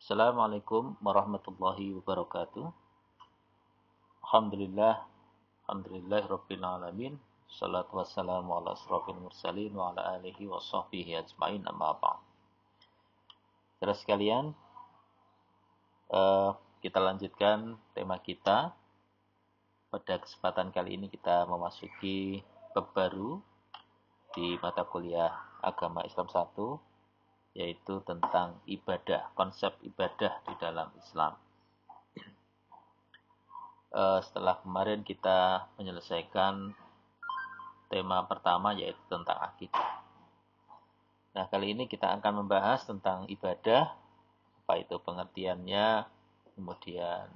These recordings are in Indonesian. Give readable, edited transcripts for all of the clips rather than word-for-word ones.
Assalamualaikum warahmatullahi wabarakatuh. Alhamdulillah, alhamdulillahirabbil alamin. Shalatu wassalamu ala asrofil mursalin wa ala alihi wa sahbihi ajmain amma ba'd. Saudara sekalian, kita lanjutkan tema kita. Pada kesempatan kali ini kita memasuki bab baru di mata kuliah Agama Islam 1, yaitu tentang ibadah, konsep ibadah di dalam Islam. Setelah kemarin kita menyelesaikan tema pertama, yaitu tentang akidah. Nah, kali ini kita akan membahas tentang ibadah, apa itu pengertiannya, kemudian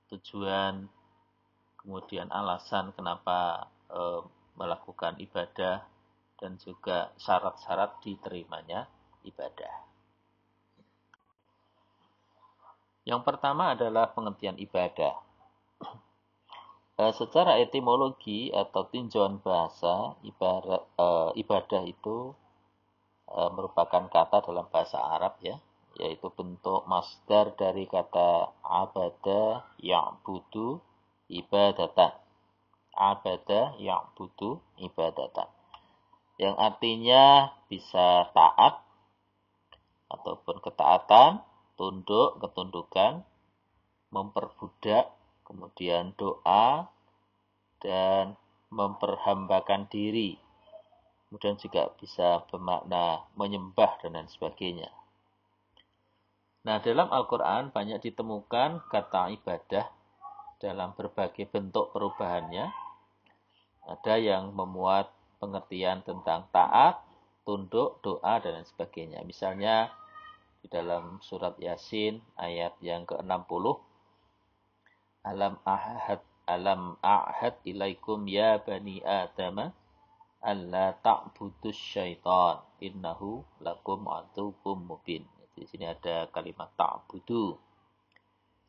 tujuan, kemudian alasan kenapa melakukan ibadah, dan juga syarat-syarat diterimanya ibadah. Yang pertama adalah pengertian ibadah. Secara etimologi atau tinjauan bahasa, ibadah itu merupakan kata dalam bahasa Arab, ya, yaitu bentuk masdar dari kata abada ya'budu ibadatan. Abada ya'budu ibadatan. Yang artinya bisa taat ataupun ketaatan, tunduk, ketundukan, memperbudak, kemudian doa, dan memperhambakan diri. Kemudian juga bisa bermakna menyembah dan lain sebagainya. Nah, dalam Al-Quran banyak ditemukan kata ibadah dalam berbagai bentuk perubahannya. Ada yang memuat pengertian tentang taat, tunduk, doa, dan lain sebagainya. Misalnya di dalam surat Yasin ayat yang ke-60, Alam a'had ilaikum ya bani Adama alla ta'budus syaitan innahu lakum aduwwum mubin. Di sini ada kalimat ta'budu.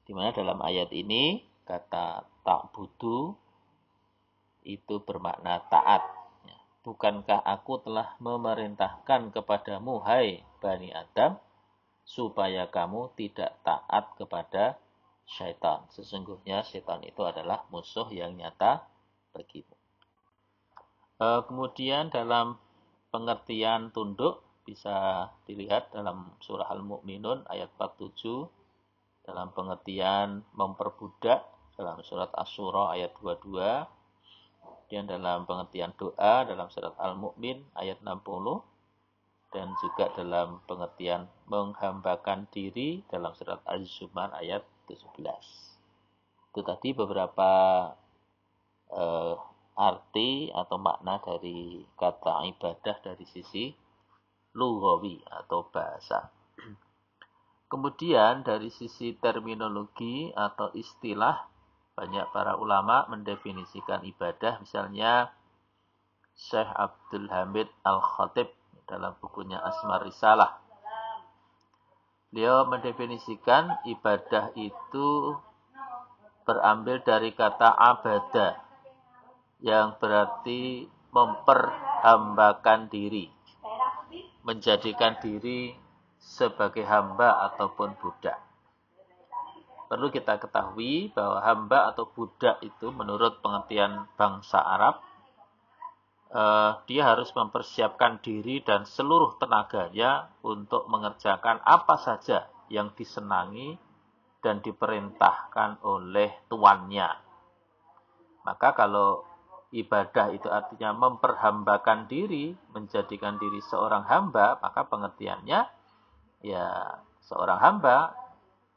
Di mana dalam ayat ini kata ta'budu itu bermakna taat. Bukankah aku telah memerintahkan kepadamu, hai Bani Adam, supaya kamu tidak taat kepada syaitan. Sesungguhnya syaitan itu adalah musuh yang nyata bagimu. Kemudian dalam pengertian tunduk bisa dilihat dalam surah Al-Mu'minun ayat 47, dalam pengertian memperbudak dalam surat Asy-Syura ayat 22, dan dalam pengertian doa dalam surat Al-Mu'min ayat 60, dan juga dalam pengertian menghambakan diri dalam surat Az-Zumar ayat 17. Itu tadi beberapa arti atau makna dari kata ibadah dari sisi lughawi atau bahasa. Kemudian dari sisi terminologi atau istilah, banyak para ulama mendefinisikan ibadah. Misalnya Syekh Abdul Hamid Al-Khatib dalam bukunya Asmar Risalah. Beliau mendefinisikan ibadah itu berambil dari kata abada, yang berarti memperhambakan diri, menjadikan diri sebagai hamba ataupun budak. Perlu kita ketahui bahwa hamba atau budak itu menurut pengertian bangsa Arab, dia harus mempersiapkan diri dan seluruh tenaganya untuk mengerjakan apa saja yang disenangi dan diperintahkan oleh tuannya. Maka kalau ibadah itu artinya memperhambakan diri, menjadikan diri seorang hamba, maka pengertiannya ya seorang hamba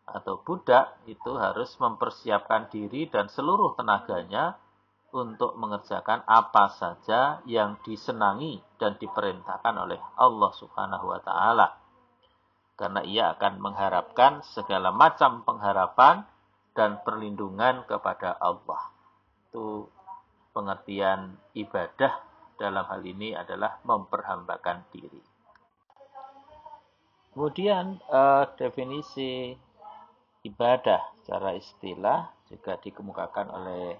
atau budak itu harus mempersiapkan diri dan seluruh tenaganya untuk mengerjakan apa saja yang disenangi dan diperintahkan oleh Allah Subhanahu wa Ta'ala. Karena ia akan mengharapkan segala macam pengharapan dan perlindungan kepada Allah. Itu pengertian ibadah dalam hal ini adalah memperhambakan diri. Kemudian definisi ibadah secara istilah juga dikemukakan oleh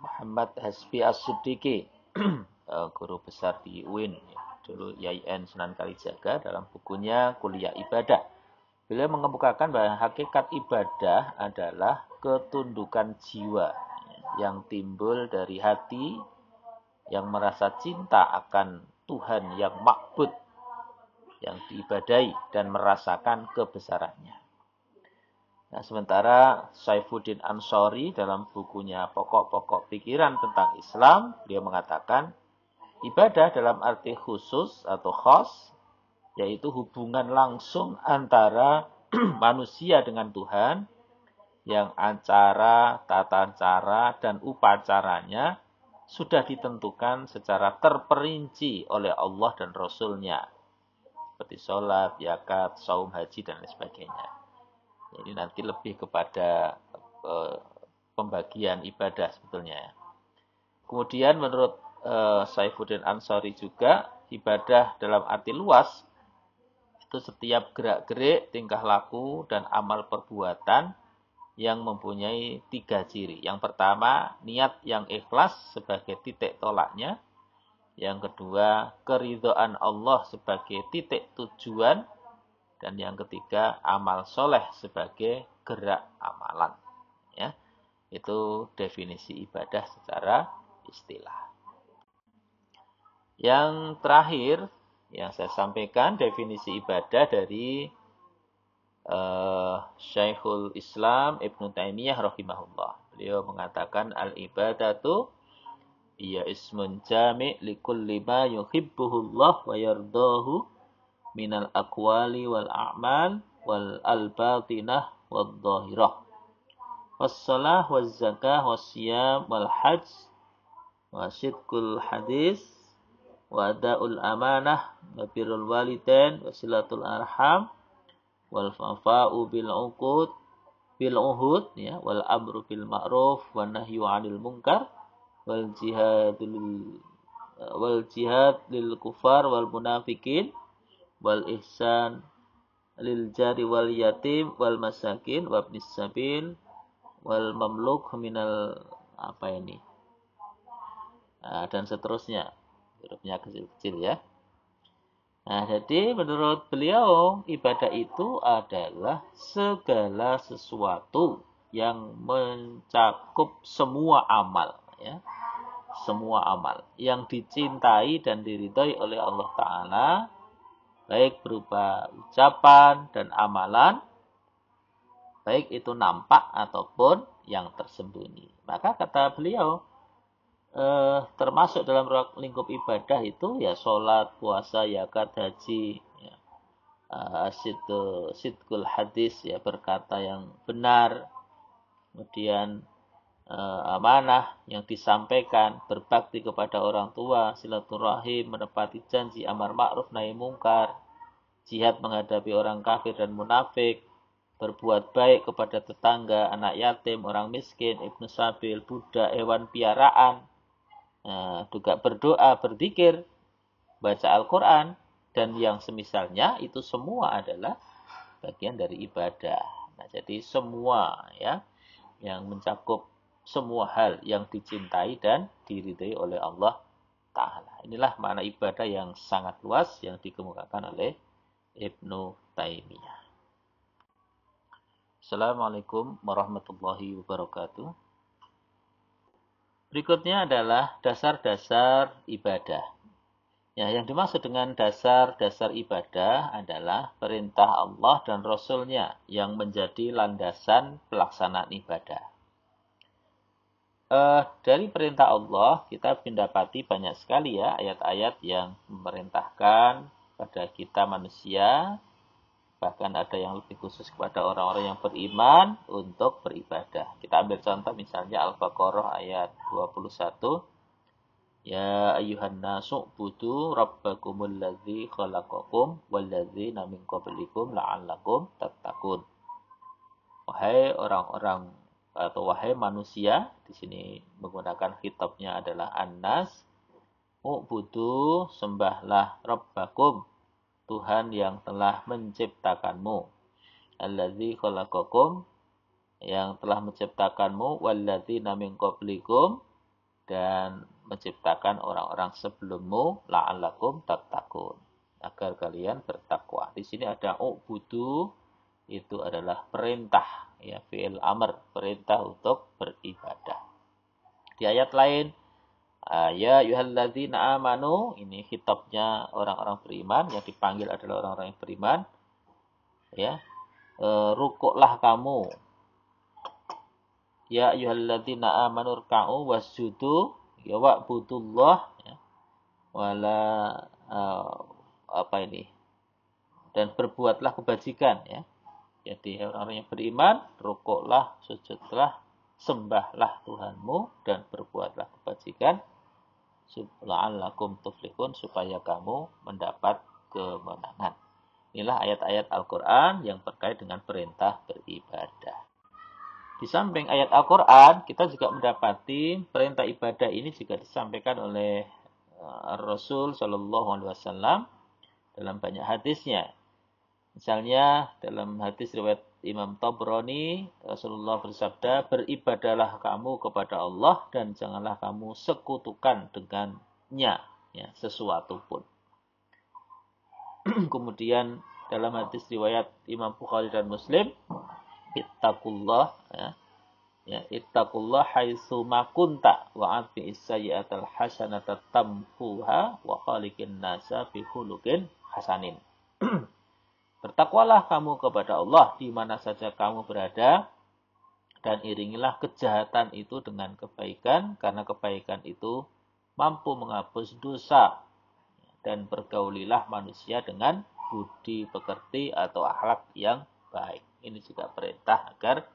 Muhammad Hasbi As-Siddiqi, guru besar di UIN, dulu YIN Sunan Kalijaga dalam bukunya Kuliah Ibadah. Beliau mengemukakan bahwa hakikat ibadah adalah ketundukan jiwa yang timbul dari hati yang merasa cinta akan Tuhan yang makbud, yang diibadahi dan merasakan kebesarannya. Nah, sementara Saifuddin Ansori dalam bukunya Pokok-Pokok Pikiran tentang Islam, dia mengatakan ibadah dalam arti khusus atau khas, yaitu hubungan langsung antara manusia dengan Tuhan, yang acara, tata cara, dan upacaranya sudah ditentukan secara terperinci oleh Allah dan Rasul-Nya, seperti sholat, zakat, saum, haji, dan lain sebagainya. Jadi nanti lebih kepada pembagian ibadah sebetulnya. Kemudian menurut Saifuddin Ansori juga, ibadah dalam arti luas itu setiap gerak-gerik, tingkah laku, dan amal perbuatan yang mempunyai 3 ciri. Yang pertama, niat yang ikhlas sebagai titik tolaknya. Yang kedua, keridhaan Allah sebagai titik tujuan. Dan yang ketiga, amal soleh sebagai gerak amalan. Ya, itu definisi ibadah secara istilah. Yang terakhir yang saya sampaikan definisi ibadah dari Syekhul Islam Ibnu Taimiyah rahimahullah. Beliau mengatakan al-ibadatu hiya ismun jami' likulli ma yuhibbuhullah wa yardahu minal aqwali wal a'mal wal al-batinah wal dhahirah. Was-salah waz zakah was siyam wal hajj wa sidqul hadis wa ada'ul amanah wa birrul walidain wa silatul arham wal fafa'u bil uqud bil uhud ya wal amru bil ma'ruf wan nahyu 'anil munkar wal jihad lil kufar wal munafikin wal ihsan lil jari wal yatim wal masakin wa ibnis sabil wal mamluk minal dan seterusnya. Hurufnya kecil-kecil ya. Nah, jadi menurut beliau ibadah itu adalah segala sesuatu yang mencakup semua amal, ya, semua amal yang dicintai dan diridhai oleh Allah Ta'ala, baik berupa ucapan dan amalan, baik itu nampak ataupun yang tersembunyi. Maka kata beliau, termasuk dalam lingkup ibadah itu ya sholat, puasa, zakat, haji, ya. Sidqul hadis ya berkata yang benar, kemudian amanah yang disampaikan, berbakti kepada orang tua, silaturahim, menepati janji, amar ma'ruf nahi mungkar, jihad menghadapi orang kafir dan munafik, berbuat baik kepada tetangga, anak yatim, orang miskin, ibnu sabil, budak, hewan piaraan. Juga berdoa, berzikir, baca Al-Quran, dan yang semisalnya itu semua adalah bagian dari ibadah. Nah, jadi semua ya yang mencakup semua hal yang dicintai dan diridhai oleh Allah Ta'ala. Inilah makna ibadah yang sangat luas yang dikemukakan oleh Ibnu Taimiyah. Assalamualaikum warahmatullahi wabarakatuh. Berikutnya adalah dasar-dasar ibadah. Ya, yang dimaksud dengan dasar-dasar ibadah adalah perintah Allah dan Rasul-Nya yang menjadi landasan pelaksanaan ibadah. Dari perintah Allah kita mendapati banyak sekali ya ayat-ayat yang memerintahkan pada kita manusia, bahkan ada yang lebih khusus kepada orang-orang yang beriman untuk beribadah. Kita ambil contoh misalnya Al-Baqarah ayat 21. Ya ayyuhan nasu budu rabbakumul ladzi khalaqakum walladzina min qablikum la'allakum tattaqun. Wahai orang-orang atau wahai manusia, di sini menggunakan khitabnya adalah an-nas, ubudu sembahlah rabbakum, Tuhan yang telah menciptakanmu. Alladzi khalaqakum, yang telah menciptakanmu, walladzina min qablikum, dan menciptakan orang-orang sebelummu la'allakum tattaqun, agar kalian bertakwa. Di sini ada ubudu, itu adalah perintah, ya, fi'il amr, perintah untuk beribadah. Di ayat lain, ya ayyuhalladzina amanu, ini khitabnya orang-orang beriman, yang dipanggil adalah orang-orang yang beriman, ya. Rukuklah kamu, ya ayyuhalladzina amanu ruk'u wasjudu, ya wa'budullah, ya, wala dan berbuatlah kebajikan, ya. Jadi orang-orang yang beriman, rukuklah, sujudlah, sembahlah Tuhanmu dan berbuatlah kebajikan, la'allakum tuflihun, supaya kamu mendapat kemenangan. Inilah ayat-ayat Al-Qur'an yang terkait dengan perintah beribadah. Di samping ayat Al-Quran, kita juga mendapati perintah ibadah ini juga disampaikan oleh Rasul Shallallahu Alaihi Wasallam dalam banyak hadisnya. Misalnya dalam hadis riwayat Imam Tabrani, Rasulullah bersabda, beribadahlah kamu kepada Allah dan janganlah kamu sekutukan dengannya, ya, sesuatu pun. Kemudian dalam hadis riwayat Imam Bukhari dan Muslim, ittaqullah, ya, ittaqullah haitsu ma kunta wa atbi'is sayyi'atal hasanata tamhuha wa khaliqin nasa bi khuluqin hasanin. Bertakwalah kamu kepada Allah di mana saja kamu berada, dan iringilah kejahatan itu dengan kebaikan, karena kebaikan itu mampu menghapus dosa, dan bergaulilah manusia dengan budi pekerti atau akhlak yang baik. Ini juga perintah agar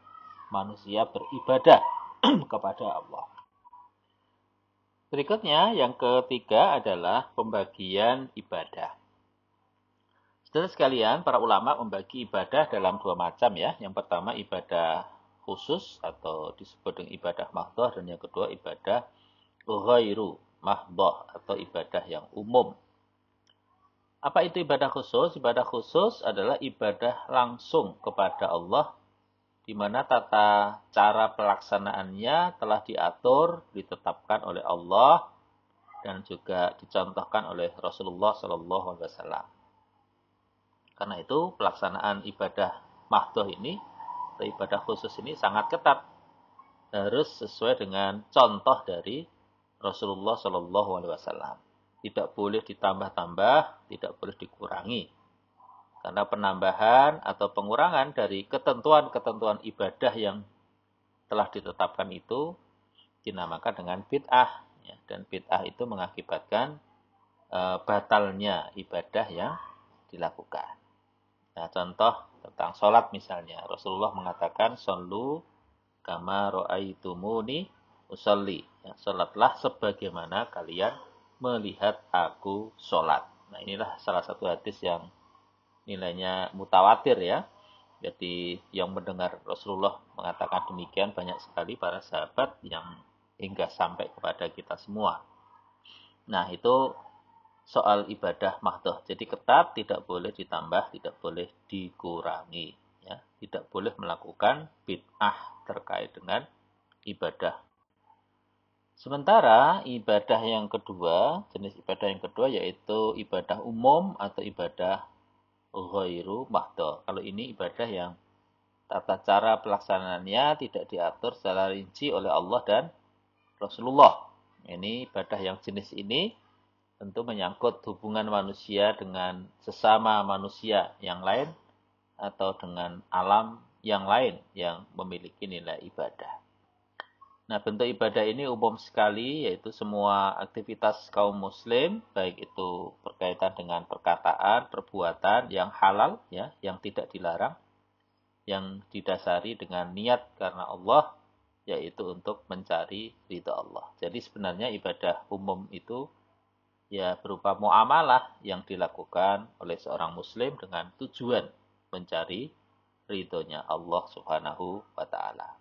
manusia beribadah kepada Allah. Berikutnya, yang ketiga adalah pembagian ibadah. Saudara sekalian, para ulama membagi ibadah dalam dua macam, ya. Yang pertama ibadah khusus atau disebut dengan ibadah mahdhah, dan yang kedua ibadah ghairu mahdhah atau ibadah yang umum. Apa itu ibadah khusus? Ibadah khusus adalah ibadah langsung kepada Allah, di mana tata cara pelaksanaannya telah diatur, ditetapkan oleh Allah, dan juga dicontohkan oleh Rasulullah Shallallahu Alaihi Wasallam. Karena itu pelaksanaan ibadah mahdhah ini, atau ibadah khusus ini sangat ketat, harus sesuai dengan contoh dari Rasulullah Shallallahu Alaihi Wasallam. Tidak boleh ditambah-tambah, tidak boleh dikurangi. Karena penambahan atau pengurangan dari ketentuan-ketentuan ibadah yang telah ditetapkan itu dinamakan dengan bid'ah. Ya, dan bid'ah itu mengakibatkan batalnya ibadah yang dilakukan. Nah, contoh tentang sholat misalnya. Rasulullah mengatakan, Shollu kama ra'aitumuni usolli. Ya, sholatlah sebagaimana kalian melihat aku sholat. Nah, inilah salah satu hadis yang nilainya mutawatir, ya. Jadi yang mendengar Rasulullah mengatakan demikian banyak sekali para sahabat yang hingga sampai kepada kita semua. Nah, itu soal ibadah mahdhah. Jadi ketat, tidak boleh ditambah, tidak boleh dikurangi, ya. Tidak boleh melakukan bid'ah terkait dengan ibadah. Sementara ibadah yang kedua, jenis ibadah yang kedua yaitu ibadah umum atau ibadah ghairu mahdhah. Kalau ini ibadah yang tata cara pelaksanaannya tidak diatur secara rinci oleh Allah dan Rasulullah. Ini ibadah yang jenis ini tentu menyangkut hubungan manusia dengan sesama manusia yang lain atau dengan alam yang lain yang memiliki nilai ibadah. Nah, bentuk ibadah ini umum sekali, yaitu semua aktivitas kaum muslim, baik itu berkaitan dengan perkataan, perbuatan yang halal, ya, yang tidak dilarang, yang didasari dengan niat karena Allah, yaitu untuk mencari ridha Allah. Jadi sebenarnya ibadah umum itu ya berupa muamalah yang dilakukan oleh seorang muslim dengan tujuan mencari ridhonya Allah Subhanahu wa taala.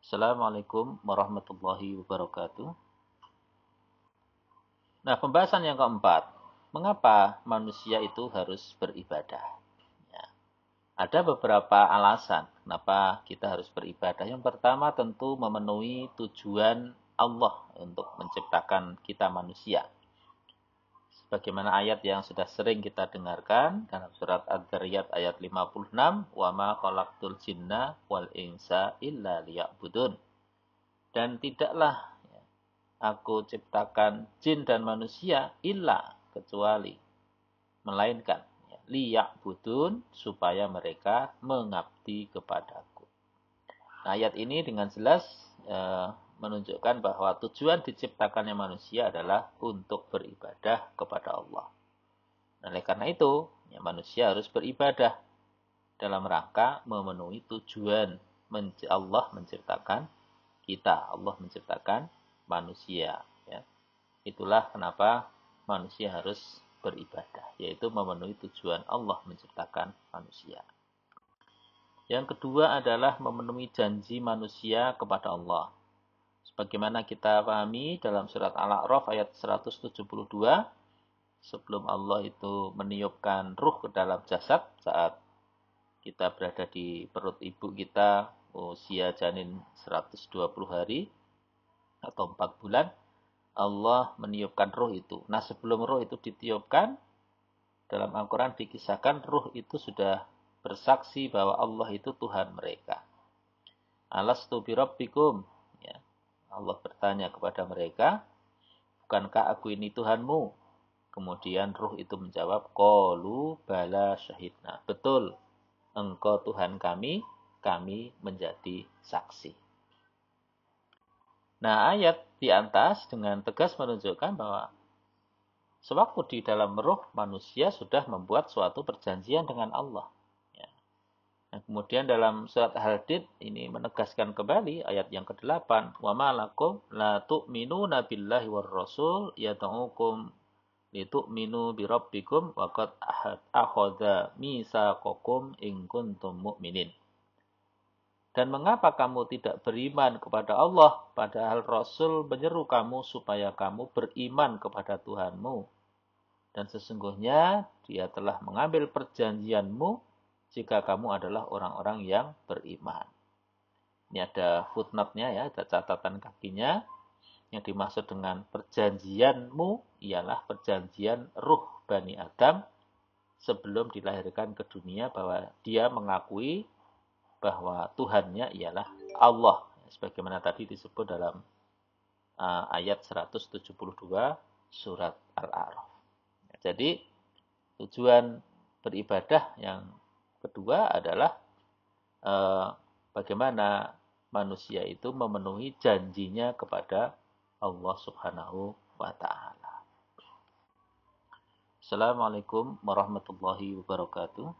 Assalamualaikum warahmatullahi wabarakatuh. Nah, pembahasan yang keempat, mengapa manusia itu harus beribadah? Ya, ada beberapa alasan kenapa kita harus beribadah. Yang pertama tentu memenuhi tujuan Allah untuk menciptakan kita manusia. Sebagaimana ayat yang sudah sering kita dengarkan dalam surat Ad-Dzariyat ayat 56, "Wa ma khalaqtul jinna wal insa illa liya'budun." Dan tidaklah aku ciptakan jin dan manusia illa kecuali, melainkan liya'budun, supaya mereka mengabdi kepadaku. Nah, ayat ini dengan jelas menunjukkan bahwa tujuan diciptakannya manusia adalah untuk beribadah kepada Allah. Oleh karena itu, manusia harus beribadah dalam rangka memenuhi tujuan Allah menciptakan kita, Allah menciptakan manusia. Ya. Itulah kenapa manusia harus beribadah, yaitu memenuhi tujuan Allah menciptakan manusia. Yang kedua adalah memenuhi janji manusia kepada Allah. Sebagaimana kita pahami dalam surat Al-A'raf ayat 172, sebelum Allah itu meniupkan ruh ke dalam jasad saat kita berada di perut ibu kita usia janin 120 hari atau 4 bulan, Allah meniupkan ruh itu. Nah, sebelum ruh itu ditiupkan, dalam Al-Quran dikisahkan ruh itu sudah bersaksi bahwa Allah itu Tuhan mereka. Alastu birabbikum, ya. Allah bertanya kepada mereka, bukankah aku ini Tuhanmu? Kemudian ruh itu menjawab, qalu bala syahidna. Betul, engkau Tuhan kami menjadi saksi. Nah, ayat di atas dengan tegas menunjukkan bahwa sewaktu di dalam ruh manusia sudah membuat suatu perjanjian dengan Allah. Ya. Nah, kemudian dalam surat Al-Hadid ini menegaskan kembali ayat yang ke-8, wa ma lakum la tu'minuna billahi war rasul yad'ukum litu'minu bi rabbikum wa qad akhadha mitsaqakum in kuntum mu'minin. Dan mengapa kamu tidak beriman kepada Allah, padahal Rasul menyeru kamu supaya kamu beriman kepada Tuhanmu. Dan sesungguhnya dia telah mengambil perjanjianmu jika kamu adalah orang-orang yang beriman. Ini ada footnote-nya ya, ada catatan kakinya. Yang dimaksud dengan perjanjianmu ialah perjanjian ruh Bani Adam sebelum dilahirkan ke dunia, bahwa dia mengakui bahwa Tuhannya ialah Allah, sebagaimana tadi disebut dalam ayat 172 surat Al-A'raf. Jadi tujuan beribadah yang kedua adalah bagaimana manusia itu memenuhi janjinya kepada Allah Subhanahu wa Ta'ala. Assalamualaikum warahmatullahi wabarakatuh.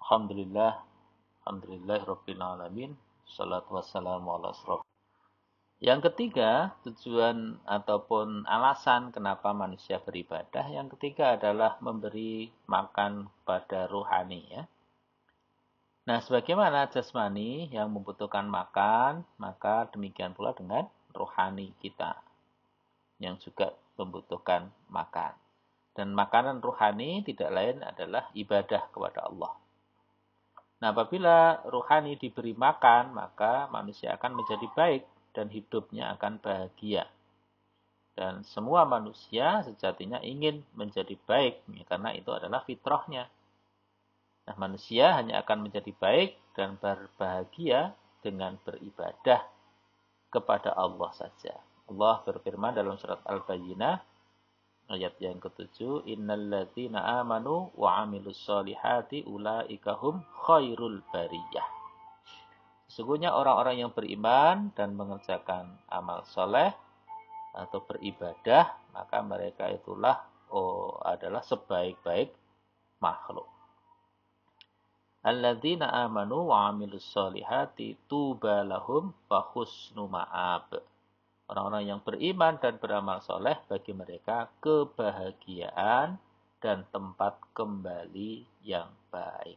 Alhamdulillahirabbil alamin. Shalatu wassalamu ala asyraf. Yang ketiga, tujuan ataupun alasan kenapa manusia beribadah, yang ketiga adalah memberi makan pada rohani, ya. Nah, sebagaimana jasmani yang membutuhkan makan, maka demikian pula dengan rohani kita yang juga membutuhkan makan. Dan makanan rohani tidak lain adalah ibadah kepada Allah. Nah, apabila rohani diberi makan, maka manusia akan menjadi baik dan hidupnya akan bahagia. Dan semua manusia sejatinya ingin menjadi baik, karena itu adalah fitrahnya. Nah, manusia hanya akan menjadi baik dan berbahagia dengan beribadah kepada Allah saja. Allah berfirman dalam surat Al-Bayyinah, ayat yang ke-7, innalladzina amanu wa amilus solihati ulaika hum khairul bariyah. Sesungguhnya orang-orang yang beriman dan mengerjakan amal soleh atau beribadah, maka mereka itulah adalah sebaik-baik makhluk. Alladzina amanu wa amilus solihati tuba lahum wa husnu ma'ab. Orang-orang yang beriman dan beramal soleh, bagi mereka kebahagiaan dan tempat kembali yang baik.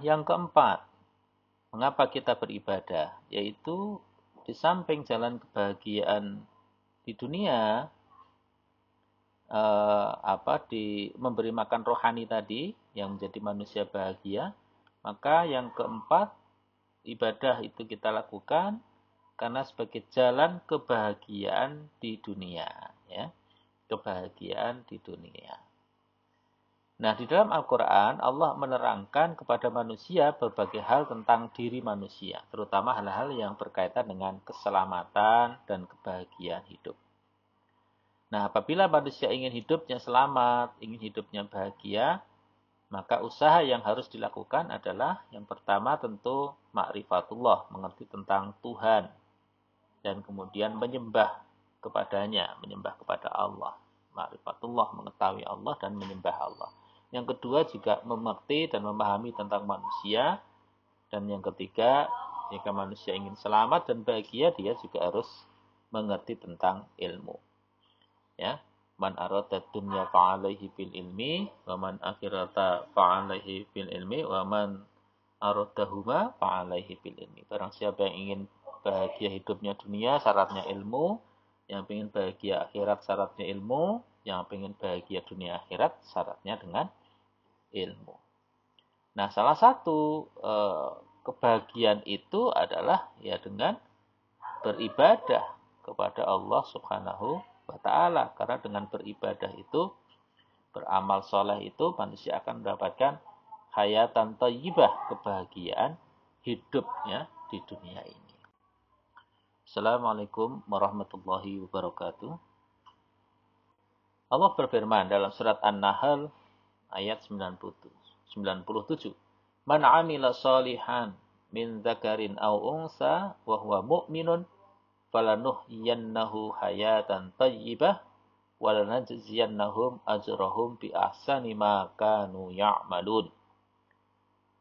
Yang keempat, mengapa kita beribadah? Yaitu di samping jalan kebahagiaan di dunia, memberi makan rohani tadi yang menjadi manusia bahagia, maka yang keempat, ibadah itu kita lakukan karena sebagai jalan kebahagiaan di dunia, ya. Kebahagiaan di dunia. Nah, di dalam Al-Quran, Allah menerangkan kepada manusia berbagai hal tentang diri manusia, terutama hal-hal yang berkaitan dengan keselamatan dan kebahagiaan hidup. Nah, apabila manusia ingin hidupnya selamat, ingin hidupnya bahagia, maka usaha yang harus dilakukan adalah yang pertama tentu ma'rifatullah, mengerti tentang Tuhan, dan kemudian menyembah kepadanya, menyembah kepada Allah. Ma'rifatullah, mengetahui Allah dan menyembah Allah. Yang kedua juga mengerti dan memahami tentang manusia. Dan yang ketiga, jika manusia ingin selamat dan bahagia, dia juga harus mengerti tentang ilmu. Ya, man arada dunya fa'alaihi bil ilmi, wa man akhirata fa'alaihi bil ilmi, wa man aradahuma fa'alaihi bil ilmi. Barang siapa yang ingin bahagia hidupnya dunia, syaratnya ilmu. Yang ingin bahagia akhirat, syaratnya ilmu. Yang ingin bahagia dunia akhirat, syaratnya dengan ilmu. Nah, salah satu kebahagiaan itu adalah ya dengan beribadah kepada Allah Subhanahu wa Ta'ala. Karena dengan beribadah itu, beramal soleh itu, manusia akan mendapatkan hayatan thayyibah, kebahagiaan hidupnya di dunia ini. Assalamualaikum warahmatullahi wabarakatuh. Allah berfirman dalam surat An-Nahl ayat 97. Man 'amila shalihan min dzakarin aw unsa wa huwa mu'minun falanuhyiyannahu hayatan thayyibah wa lanajziyannahum ajrahum bi ahsani ma kanu ya'malun.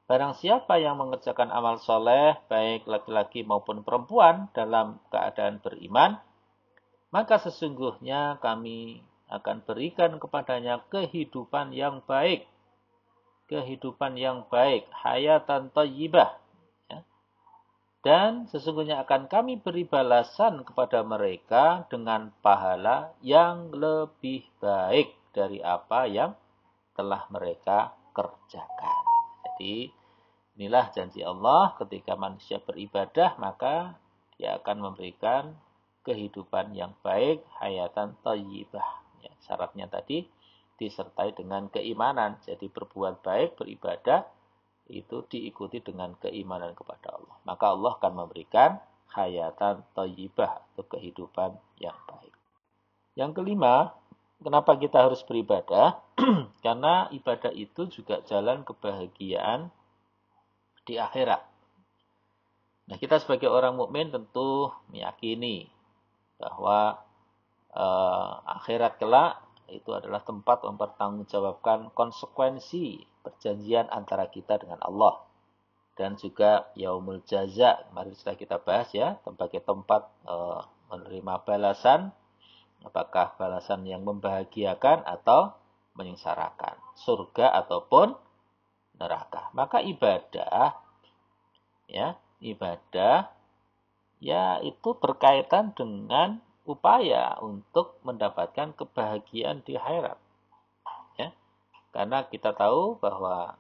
Barang siapa yang mengerjakan amal soleh, baik laki-laki maupun perempuan, dalam keadaan beriman, maka sesungguhnya kami akan berikan kepadanya kehidupan yang baik. Kehidupan yang baik, hayatan thayyibah. Ya. Dan sesungguhnya akan kami beri balasan kepada mereka dengan pahala yang lebih baik dari apa yang telah mereka kerjakan. Jadi, inilah janji Allah ketika manusia beribadah, maka dia akan memberikan kehidupan yang baik, hayatan thayyibah. Ya, syaratnya tadi disertai dengan keimanan. Jadi berbuat baik, beribadah, itu diikuti dengan keimanan kepada Allah. Maka Allah akan memberikan hayatan thayyibah atau kehidupan yang baik. Yang kelima, kenapa kita harus beribadah? Karena ibadah itu juga jalan kebahagiaan di akhirat. Nah, kita sebagai orang mukmin tentu meyakini bahwa akhirat kelak itu adalah tempat mempertanggungjawabkan konsekuensi perjanjian antara kita dengan Allah. Dan juga yaumul jaza, kemarin sudah kita bahas ya, sebagai tempat menerima balasan, apakah balasan yang membahagiakan atau menyengsarakan, surga ataupun neraka. Maka ibadah ya itu berkaitan dengan upaya untuk mendapatkan kebahagiaan di akhirat. Ya. Karena kita tahu bahwa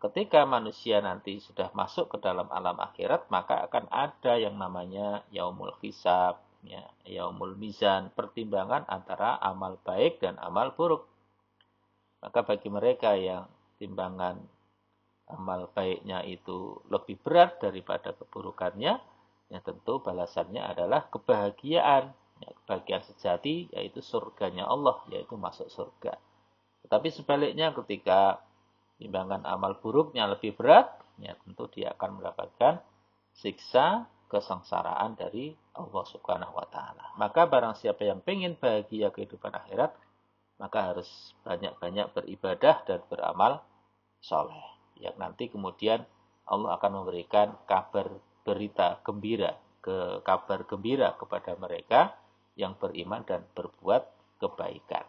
ketika manusia nanti sudah masuk ke dalam alam akhirat, maka akan ada yang namanya yaumul hisab, ya, yaumul mizan, pertimbangan antara amal baik dan amal buruk. Maka bagi mereka yang timbangan amal baiknya itu lebih berat daripada keburukannya, ya tentu balasannya adalah kebahagiaan. Ya, kebahagiaan sejati, yaitu surganya Allah, yaitu masuk surga. Tetapi sebaliknya ketika timbangan amal buruknya lebih berat, ya tentu dia akan mendapatkan siksa kesengsaraan dari Allah Subhanahu wa Ta'ala. Maka barang siapa yang ingin bahagia kehidupan akhirat, maka harus banyak-banyak beribadah dan beramal soleh. Yang nanti kemudian Allah akan memberikan kabar gembira kepada mereka yang beriman dan berbuat kebaikan.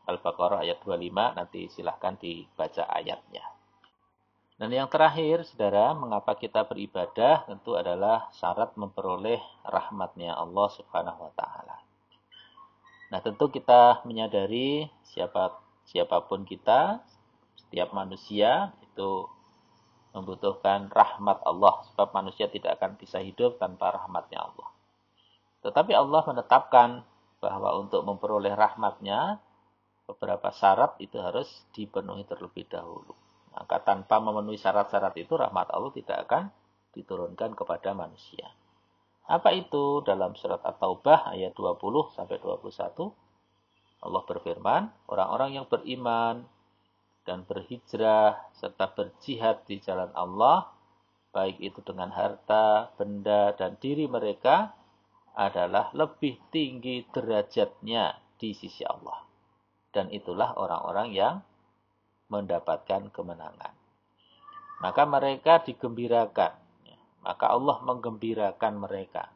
Al-Baqarah ayat 25, nanti silahkan dibaca ayatnya. Dan yang terakhir, saudara, mengapa kita beribadah tentu adalah syarat memperoleh rahmatnya Allah Subhanahu wa Ta'ala. Nah, tentu kita menyadari siapapun kita, setiap manusia itu membutuhkan rahmat Allah, sebab manusia tidak akan bisa hidup tanpa rahmatnya Allah. Tetapi Allah menetapkan bahwa untuk memperoleh rahmatnya, beberapa syarat itu harus dipenuhi terlebih dahulu. Maka tanpa memenuhi syarat-syarat itu, rahmat Allah tidak akan diturunkan kepada manusia. Apa itu? Dalam surat At-Taubah ayat 20-21, Allah berfirman, orang-orang yang beriman dan berhijrah serta berjihad di jalan Allah, baik itu dengan harta, benda, dan diri mereka, adalah lebih tinggi derajatnya di sisi Allah. Dan itulah orang-orang yang mendapatkan kemenangan. Maka mereka digembirakan. Maka Allah menggembirakan mereka.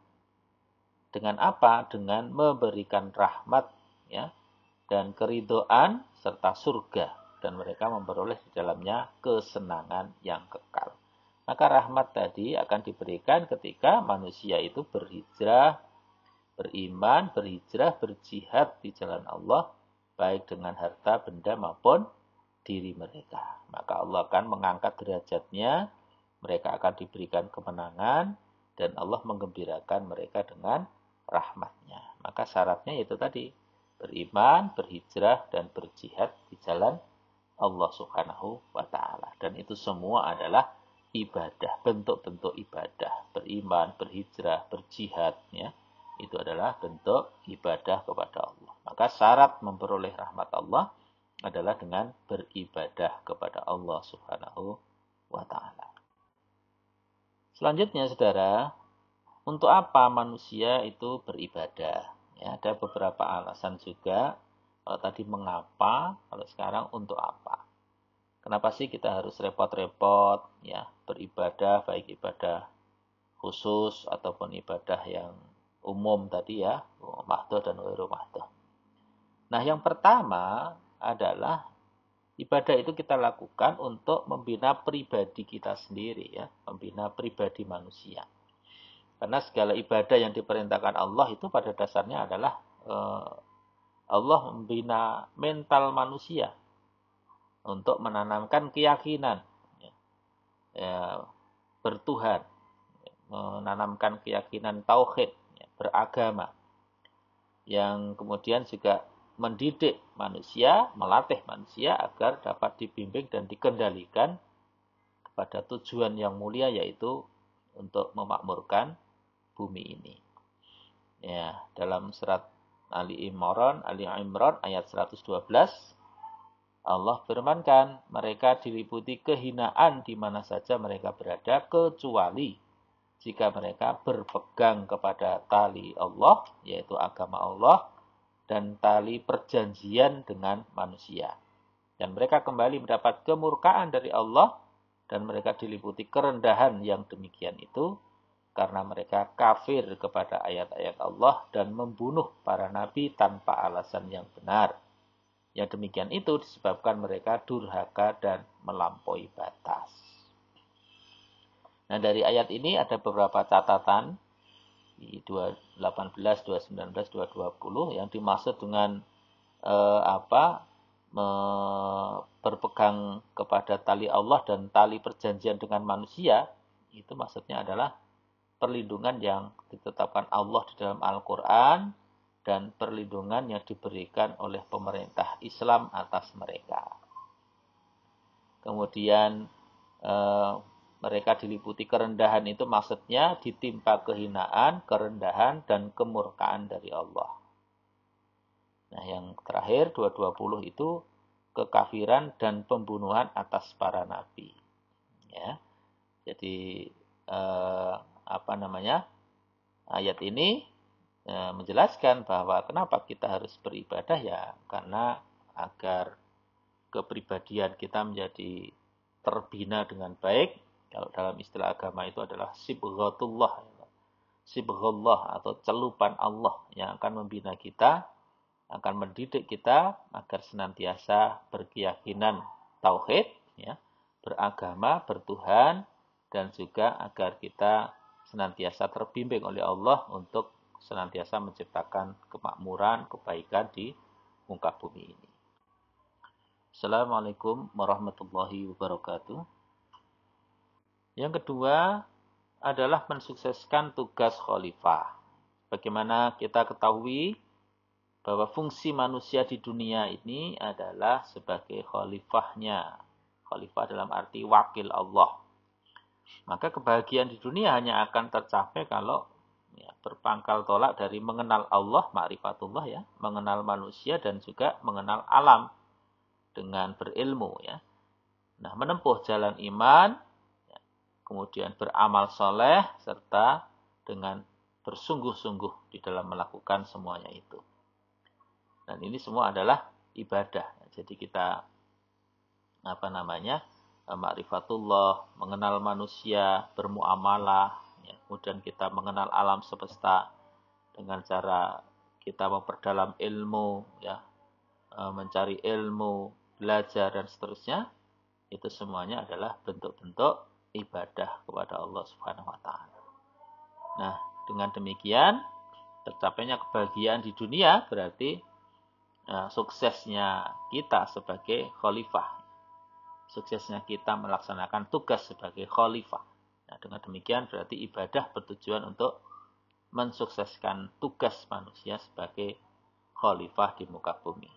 Dengan apa? Dengan memberikan rahmat, ya, dan keridhaan serta surga. Dan mereka memperoleh di dalamnya kesenangan yang kekal. Maka rahmat tadi akan diberikan ketika manusia itu berhijrah, beriman, berhijrah, berjihad di jalan Allah, baik dengan harta, benda maupun diri mereka. Maka Allah akan mengangkat derajatnya, mereka akan diberikan kemenangan, dan Allah menggembirakan mereka dengan rahmatnya. Maka syaratnya itu tadi, beriman, berhijrah, dan berjihad di jalan Allah Subhanahu wa Ta'ala. Dan itu semua adalah ibadah, bentuk-bentuk ibadah. Beriman, berhijrah, berjihad, ya, itu adalah bentuk ibadah kepada Allah. Maka syarat memperoleh rahmat Allah adalah dengan beribadah kepada Allah Subhanahu wa Ta'ala. Selanjutnya, saudara, untuk apa manusia itu beribadah? Ya, ada beberapa alasan juga. Kalau tadi mengapa, kalau sekarang untuk apa? Kenapa sih kita harus repot-repot, ya, beribadah, baik ibadah khusus ataupun ibadah yang umum tadi, ya, mahdoh dan ghairu mahdoh. Nah, yang pertama adalah ibadah itu kita lakukan untuk membina pribadi kita sendiri, ya, membina pribadi manusia. Karena segala ibadah yang diperintahkan Allah itu pada dasarnya adalah Allah membina mental manusia untuk menanamkan keyakinan, ya, bertuhan, menanamkan keyakinan tauhid, ya, beragama, yang kemudian juga mendidik manusia, melatih manusia agar dapat dibimbing dan dikendalikan kepada tujuan yang mulia, yaitu untuk memakmurkan bumi ini. Ya, dalam surat Ali Imran ayat 112, Allah firmankan, mereka diliputi kehinaan di mana saja mereka berada, kecuali jika mereka berpegang kepada tali Allah, yaitu agama Allah, dan tali perjanjian dengan manusia. Dan mereka kembali mendapat kemurkaan dari Allah, dan mereka diliputi kerendahan yang demikian itu, karena mereka kafir kepada ayat-ayat Allah dan membunuh para nabi tanpa alasan yang benar. Yang demikian itu disebabkan mereka durhaka dan melampaui batas. Nah, dari ayat ini ada beberapa catatan di 218, 219, 220 yang dimaksud dengan berpegang kepada tali Allah dan tali perjanjian dengan manusia. Itu maksudnya adalah perlindungan yang ditetapkan Allah di dalam Al-Quran dan perlindungan yang diberikan oleh pemerintah Islam atas mereka. Kemudian mereka diliputi kerendahan, itu maksudnya ditimpa kehinaan, kerendahan, dan kemurkaan dari Allah. Nah, yang terakhir 220 itu kekafiran dan pembunuhan atas para nabi. Ya, jadi ayat ini menjelaskan bahwa kenapa kita harus beribadah, ya karena agar kepribadian kita menjadi terbina dengan baik. Kalau dalam istilah agama itu adalah sibghatullah, sibghatullah atau celupan Allah yang akan membina kita, akan mendidik kita agar senantiasa berkeyakinan tauhid, ya, beragama, bertuhan, dan juga agar kita senantiasa terbimbing oleh Allah untuk senantiasa menciptakan kemakmuran, kebaikan di muka bumi ini. Assalamualaikum warahmatullahi wabarakatuh. Yang kedua adalah mensukseskan tugas khalifah. Bagaimana kita ketahui bahwa fungsi manusia di dunia ini adalah sebagai khalifahnya. Khalifah dalam arti wakil Allah. Maka kebahagiaan di dunia hanya akan tercapai kalau berpangkal tolak dari mengenal Allah, ma'rifatullah ya, mengenal manusia dan juga mengenal alam dengan berilmu ya. Nah, menempuh jalan iman, ya, kemudian beramal soleh serta dengan bersungguh-sungguh di dalam melakukan semuanya itu. Dan ini semua adalah ibadah. Jadi kita ma'rifatullah, mengenal manusia, bermuamalah, ya, kemudian kita mengenal alam semesta dengan cara kita memperdalam ilmu, ya, mencari ilmu, belajar dan seterusnya. Itu semuanya adalah bentuk-bentuk ibadah kepada Allah Subhanahu wa taala. Nah, dengan demikian tercapainya kebahagiaan di dunia berarti suksesnya kita sebagai khalifah. Suksesnya kita melaksanakan tugas sebagai khalifah. Nah, dengan demikian berarti ibadah bertujuan untuk mensukseskan tugas manusia sebagai khalifah di muka bumi.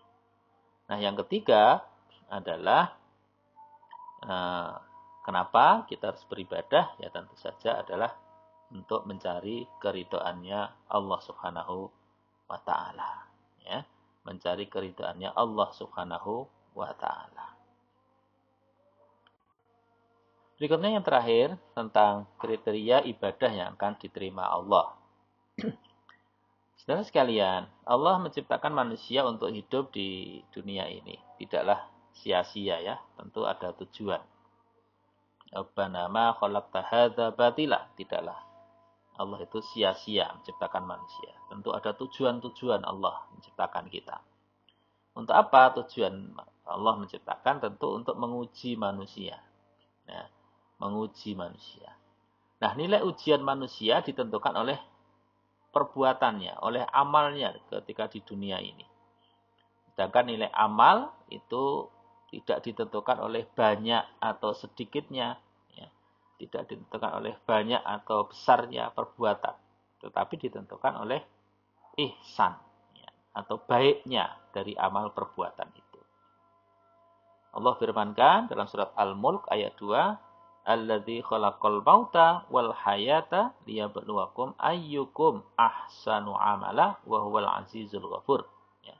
Nah, yang ketiga adalah kenapa kita harus beribadah? Ya tentu saja adalah untuk mencari keridhaannya Allah Subhanahu wa taala, ya. Mencari keridhaannya Allah Subhanahu wa taala. Berikutnya yang terakhir tentang kriteria ibadah yang akan diterima Allah. Saudara sekalian, Allah menciptakan manusia untuk hidup di dunia ini. Tidaklah sia-sia ya, tentu ada tujuan. Rabbana ma khalaqta hadza batila. Tidaklah Allah itu sia-sia menciptakan manusia. Tentu ada tujuan-tujuan Allah menciptakan kita. Untuk apa tujuan Allah menciptakan? Tentu untuk menguji manusia. Nah, menguji manusia. Nah, nilai ujian manusia ditentukan oleh perbuatannya, oleh amalnya ketika di dunia ini. Sedangkan nilai amal itu tidak ditentukan oleh banyak atau sedikitnya, ya. Tidak ditentukan oleh banyak atau besarnya perbuatan, tetapi ditentukan oleh ihsan, ya, atau baiknya dari amal perbuatan itu. Allah firmankan dalam surat Al-Mulk ayat 2, Alladzi khalaqal mauta wal hayata liyabluwakum ayyukum ahsanu amala wa huwal azizul ghafur. Ya.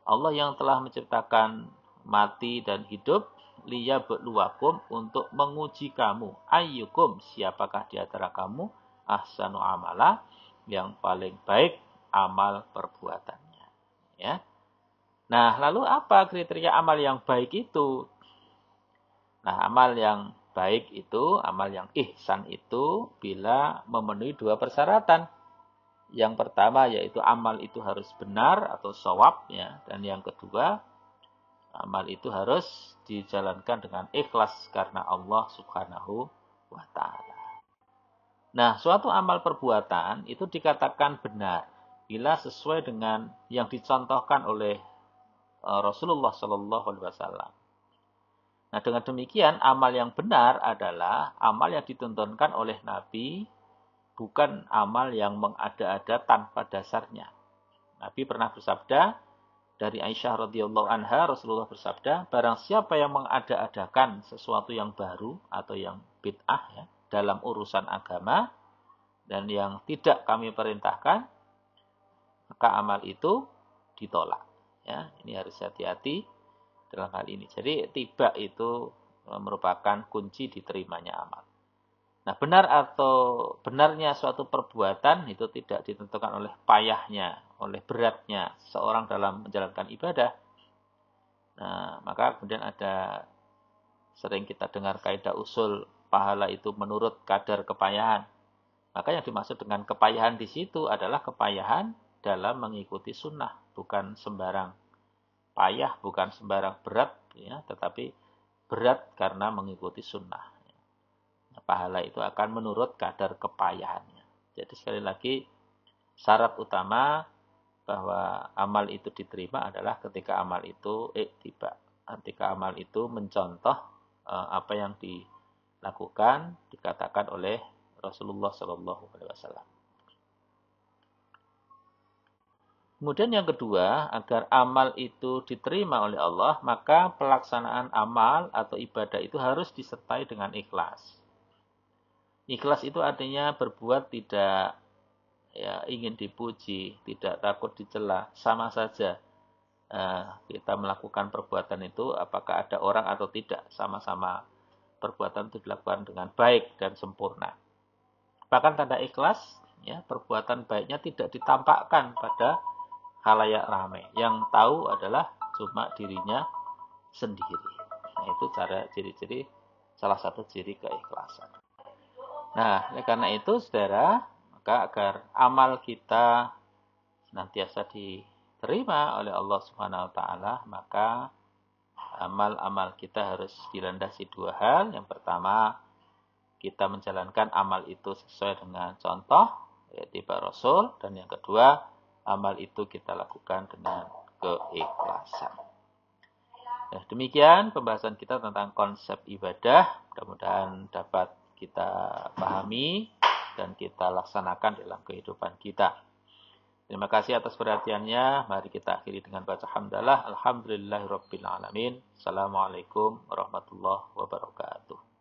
Allah yang telah menciptakan mati dan hidup liyabluwakum untuk menguji kamu. Ayyukum, siapakah di antara kamu ahsanu amala, yang paling baik amal perbuatannya. Ya. Nah, lalu apa kriteria amal yang baik itu? Nah, amal yang baik itu, amal yang ihsan itu bila memenuhi dua persyaratan. Yang pertama yaitu amal itu harus benar atau shawab, ya, dan yang kedua amal itu harus dijalankan dengan ikhlas karena Allah Subhanahu wa taala. Nah, suatu amal perbuatan itu dikatakan benar bila sesuai dengan yang dicontohkan oleh Rasulullah Shallallahu alaihi wasallam. Nah, dengan demikian, amal yang benar adalah amal yang dituntunkan oleh Nabi, bukan amal yang mengada-ada tanpa dasarnya. Nabi pernah bersabda, dari Aisyah radhiyallahu anha, Rasulullah bersabda, barang siapa yang mengada-adakan sesuatu yang baru atau yang bid'ah ya, dalam urusan agama, dan yang tidak kami perintahkan, maka amal itu ditolak. Ya, ini harus hati-hati dalam hal ini. Jadi tiba itu merupakan kunci diterimanya amal. Nah, benar atau benarnya suatu perbuatan itu tidak ditentukan oleh payahnya, oleh beratnya seorang dalam menjalankan ibadah. Nah, maka kemudian ada sering kita dengar kaidah usul pahala itu menurut kadar kepayahan. Maka yang dimaksud dengan kepayahan di situ adalah kepayahan dalam mengikuti sunnah, bukan sembarang payah, bukan sembarang berat, ya, tetapi berat karena mengikuti sunnah. Nah, pahala itu akan menurut kadar kepayahannya. Jadi sekali lagi, syarat utama bahwa amal itu diterima adalah ketika amal itu ketika amal itu mencontoh apa yang lakukan dikatakan oleh Rasulullah SAW. Kemudian yang kedua, agar amal itu diterima oleh Allah, maka pelaksanaan amal atau ibadah itu harus disertai dengan ikhlas. Ikhlas itu artinya berbuat tidak ingin dipuji, tidak takut dicela, sama saja. Kita melakukan perbuatan itu apakah ada orang atau tidak, sama-sama perbuatan itu dilakukan dengan baik dan sempurna. Bahkan tanda ikhlas, perbuatan baiknya tidak ditampakkan pada khalayak ramai. Yang tahu adalah cuma dirinya sendiri. Nah, itu cara ciri-ciri, salah satu ciri keikhlasan. Nah, karena itu, saudara, maka agar amal kita senantiasa diterima oleh Allah Subhanahu wa taala, maka amal-amal kita harus dilandasi dua hal. Yang pertama, kita menjalankan amal itu sesuai dengan contoh yaitu Rasul, dan yang kedua, amal itu kita lakukan dengan keikhlasan. Nah, demikian pembahasan kita tentang konsep ibadah. Mudah-mudahan dapat kita pahami dan kita laksanakan dalam kehidupan kita. Terima kasih atas perhatiannya. Mari kita akhiri dengan baca hamdalah. Alhamdulillahirabbil alamin. Assalamualaikum warahmatullahi wabarakatuh.